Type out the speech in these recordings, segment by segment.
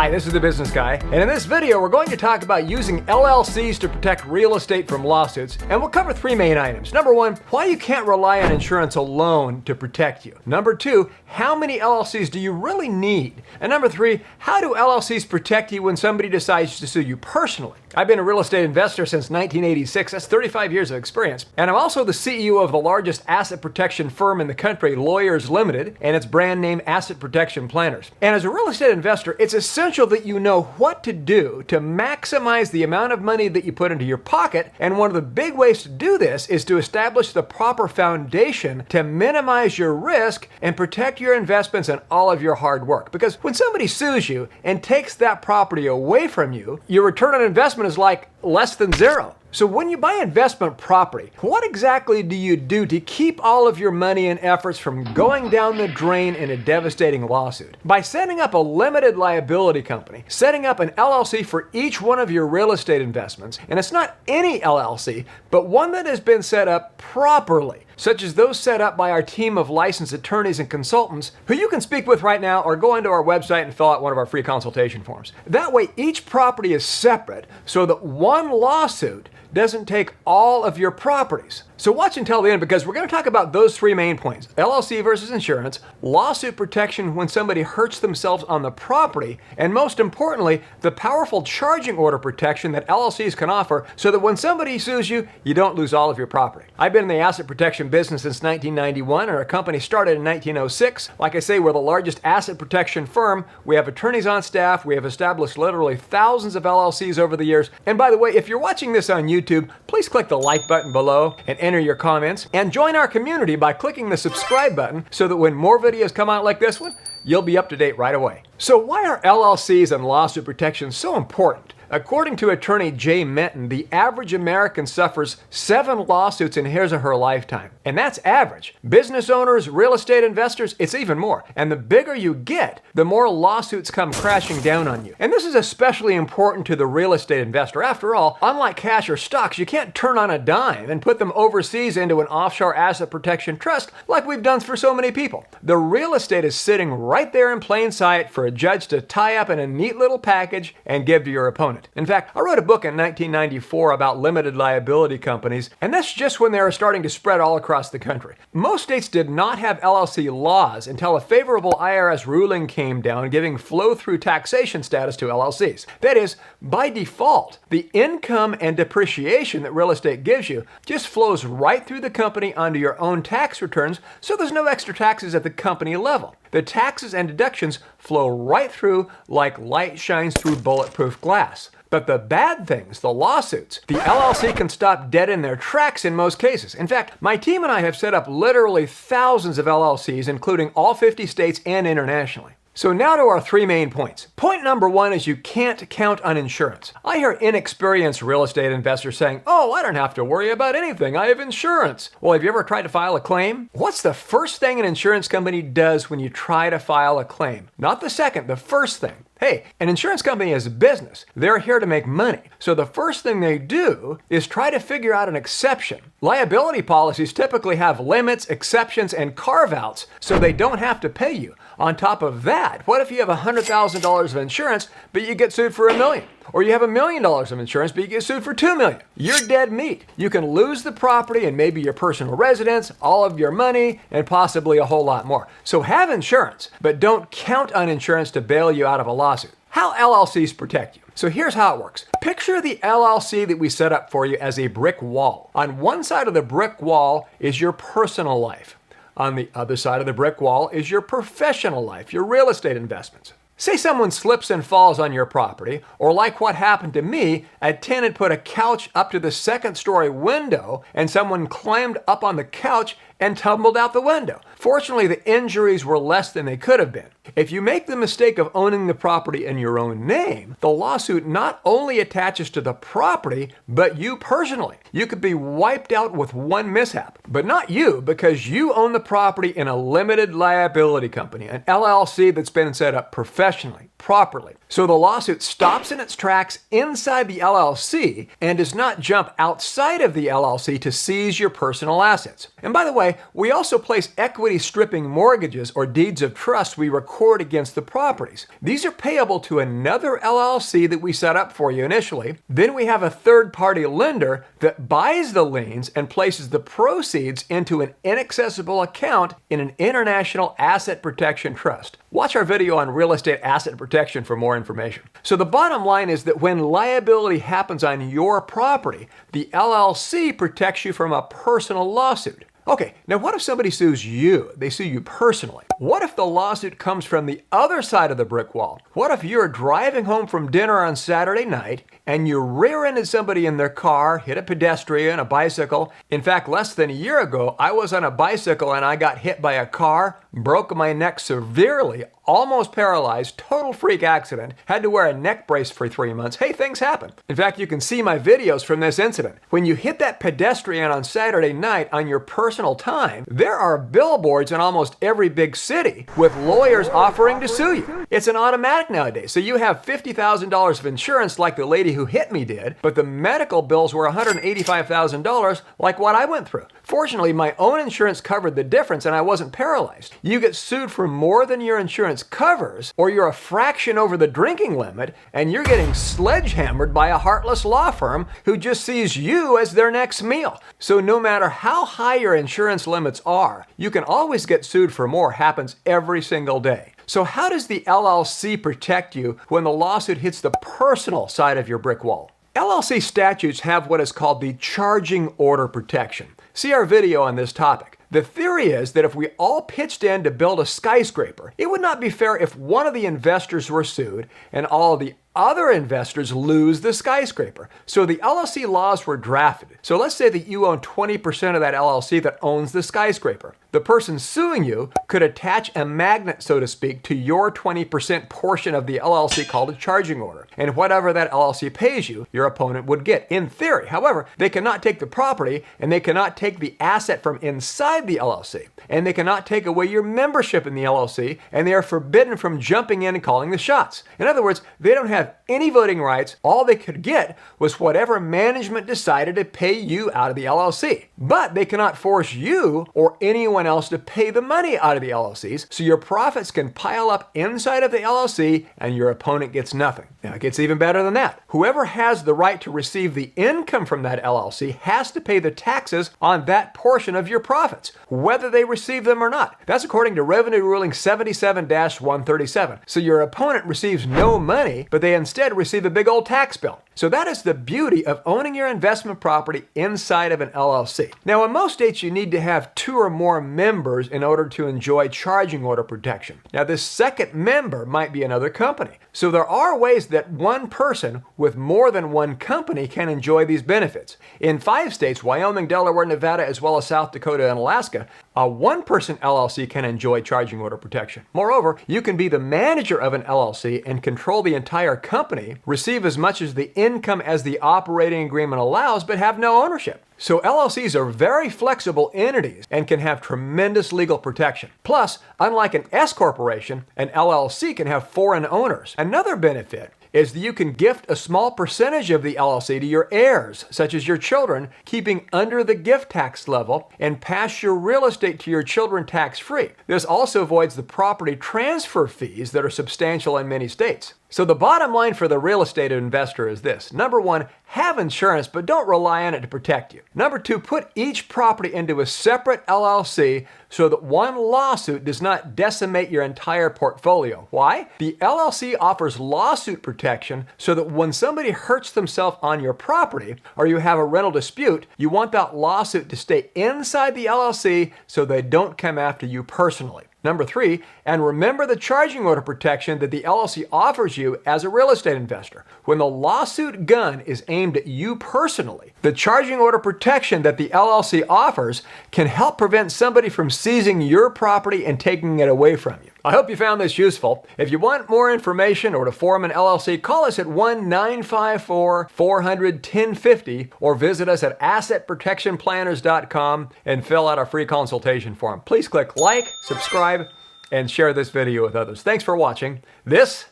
Hi, this is The Business Guy, and in this video we're going to talk about using LLCs to protect real estate from lawsuits, and we'll cover three main items. Number one, why you can't rely on insurance alone to protect you. Number two, how many LLCs do you really need? And number three, how do LLCs protect you when somebody decides to sue you personally? I've been a real estate investor since 1986, that's 35 years of experience, and I'm also the CEO of the largest asset protection firm in the country, Lawyers Limited, and its brand name Asset Protection Planners. And as a real estate investor, it's essential that you know what to do to maximize the amount of money that you put into your pocket, and one of the big ways to do this is to establish the proper foundation to minimize your risk and protect your investments and all of your hard work. Because when somebody sues you and takes that property away from you, your return on investment is like less than zero. So when you buy investment property, what exactly do you do to keep all of your money and efforts from going down the drain in a devastating lawsuit? By setting up a limited liability company, setting up an LLC for each one of your real estate investments, and it's not any LLC, but one that has been set up properly, such as those set up by our team of licensed attorneys and consultants who you can speak with right now or go into our website and fill out one of our free consultation forms. That way, each property is separate so that one lawsuit doesn't take all of your properties. So watch until the end because we're going to talk about those three main points: LLC versus insurance, lawsuit protection when somebody hurts themselves on the property, and most importantly, the powerful charging order protection that LLCs can offer so that when somebody sues you, you don't lose all of your property. I've been in the asset protection business since 1991, and our company started in 1906. Like I say, we're the largest asset protection firm. We have attorneys on staff. We have established literally thousands of LLCs over the years. And by the way, if you're watching this on YouTube, please click the like button below and enter your comments, and join our community by clicking the subscribe button so that when more videos come out like this one, you'll be up to date right away. So why are LLCs and lawsuit protection so important? According to attorney Jay Menton, the average American suffers 7 lawsuits in his or her lifetime. And that's average. Business owners, real estate investors, it's even more. And the bigger you get, the more lawsuits come crashing down on you. And this is especially important to the real estate investor. After all, unlike cash or stocks, you can't turn on a dime and put them overseas into an offshore asset protection trust like we've done for so many people. The real estate is sitting right there in plain sight for a judge to tie up in a neat little package and give to your opponent. In fact, I wrote a book in 1994 about limited liability companies, and that's just when they were starting to spread all across the country. Most states did not have LLC laws until a favorable IRS ruling came down giving flow-through taxation status to LLCs. That is, by default, the income and depreciation that real estate gives you just flows right through the company onto your own tax returns, so there's no extra taxes at the company level. The taxes and deductions flow right through like light shines through bulletproof glass. But the bad things, the lawsuits, the LLC can stop dead in their tracks in most cases. In fact, my team and I have set up literally thousands of LLCs, including all 50 states and internationally. So now to our three main points. Point number one is you can't count on insurance. I hear inexperienced real estate investors saying, "Oh, I don't have to worry about anything. I have insurance." Well, have you ever tried to file a claim? What's the first thing an insurance company does when you try to file a claim? Not the second, the first thing. Hey, an insurance company is a business. They're here to make money. So the first thing they do is try to figure out an exception. Liability policies typically have limits, exceptions, and carve-outs, so they don't have to pay you. On top of that, what if you have $100,000 of insurance, but you get sued for $1 million? Or you have $1 million of insurance, but you get sued for $2 million. You're dead meat. You can lose the property and maybe your personal residence, all of your money, and possibly a whole lot more. So have insurance, but don't count on insurance to bail you out of a lawsuit. How LLCs protect you. So here's how it works. Picture the LLC that we set up for you as a brick wall. On one side of the brick wall is your personal life. On the other side of the brick wall is your professional life, your real estate investments. Say someone slips and falls on your property, or like what happened to me, a tenant put a couch up to the second-story window and someone climbed up on the couch and tumbled out the window. Fortunately, the injuries were less than they could have been. If you make the mistake of owning the property in your own name, the lawsuit not only attaches to the property, but you personally. You could be wiped out with one mishap, but not you, because you own the property in a limited liability company, an LLC that's been set up professionally, properly. So the lawsuit stops in its tracks inside the LLC and does not jump outside of the LLC to seize your personal assets. And by the way, why, we also place equity stripping mortgages or deeds of trust we record against the properties. These are payable to another LLC that we set up for you initially. Then we have a third-party lender that buys the liens and places the proceeds into an inaccessible account in an international asset protection trust. Watch our video on real estate asset protection for more information. So the bottom line is that when liability happens on your property, the LLC protects you from a personal lawsuit. Okay, now what if somebody sues you? They sue you personally. What if the lawsuit comes from the other side of the brick wall? What if you're driving home from dinner on Saturday night and you rear-ended somebody in their car, hit a pedestrian, a bicycle? In fact, less than a year ago, I was on a bicycle and I got hit by a car, broke my neck severely, almost paralyzed, total freak accident, had to wear a neck brace for 3 months. Hey, things happen. In fact, you can see my videos from this incident. When you hit that pedestrian on Saturday night on your personal time, there are billboards in almost every big city with lawyers offering to sue you. It's an automatic nowadays. So you have $50,000 of insurance like the lady who hit me did, but the medical bills were $185,000 like what I went through. Fortunately, my own insurance covered the difference and I wasn't paralyzed. You get sued for more than your insurance covers, or you're a fraction over the drinking limit, and you're getting sledgehammered by a heartless law firm who just sees you as their next meal. So no matter how high your insurance limits are, you can always get sued for more. Happens every single day. So how does the LLC protect you when the lawsuit hits the personal side of your brick wall? LLC statutes have what is called the charging order protection. See our video on this topic. The theory is that if we all pitched in to build a skyscraper, it would not be fair if one of the investors were sued and all of the other investors lose the skyscraper. So the LLC laws were drafted. So let's say that you own 20% of that LLC that owns the skyscraper. The person suing you could attach a magnet, so to speak, to your 20% portion of the LLC called a charging order. And whatever that LLC pays you, your opponent would get, in theory. However, they cannot take the property and they cannot take the asset from inside the LLC. And they cannot take away your membership in the LLC, and they are forbidden from jumping in and calling the shots. In other words, they don't have any voting rights. All they could get was whatever management decided to pay you out of the LLC. But they cannot force you or anyone else to pay the money out of the LLCs, so your profits can pile up inside of the LLC and your opponent gets nothing. Now, it gets even better than that. Whoever has the right to receive the income from that LLC has to pay the taxes on that portion of your profits, whether they receive them or not. That's according to Revenue Ruling 77-137. So your opponent receives no money, but they instead receive a big old tax bill. So that is the beauty of owning your investment property inside of an LLC. Now, in most states, you need to have 2 or more members in order to enjoy charging order protection. Now, this second member might be another company. So there are ways that one person with more than one company can enjoy these benefits. In 5 states, Wyoming, Delaware, Nevada, as well as South Dakota and Alaska, a one-person LLC can enjoy charging order protection. Moreover, you can be the manager of an LLC and control the entire company, receive as much as the income as the operating agreement allows, but have no ownership. So LLCs are very flexible entities and can have tremendous legal protection. Plus, unlike an S corporation, an LLC can have foreign owners. Another benefit is that you can gift a small percentage of the LLC to your heirs, such as your children, keeping under the gift tax level, and pass your real estate to your children tax-free. This also avoids the property transfer fees that are substantial in many states. So the bottom line for the real estate investor is this. Number 1, have insurance, but don't rely on it to protect you. Number 2, put each property into a separate LLC so that one lawsuit does not decimate your entire portfolio. Why? The LLC offers lawsuit protection so that when somebody hurts themselves on your property or you have a rental dispute, you want that lawsuit to stay inside the LLC so they don't come after you personally. Number 3, and remember the charging order protection that the LLC offers you as a real estate investor. When the lawsuit gun is aimed at you personally, the charging order protection that the LLC offers can help prevent somebody from seizing your property and taking it away from you. I hope you found this useful. If you want more information or to form an LLC, call us at 1-954-400-1050 or visit us at assetprotectionplanners.com and fill out our free consultation form. Please click like, subscribe, and share this video with others. Thanks for watching. This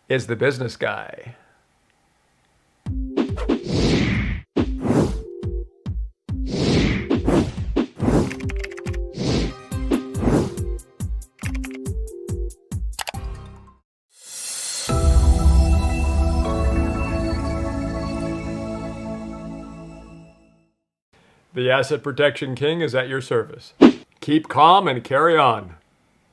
is The Business Guy. The Asset Protection King is at your service. Keep calm and carry on.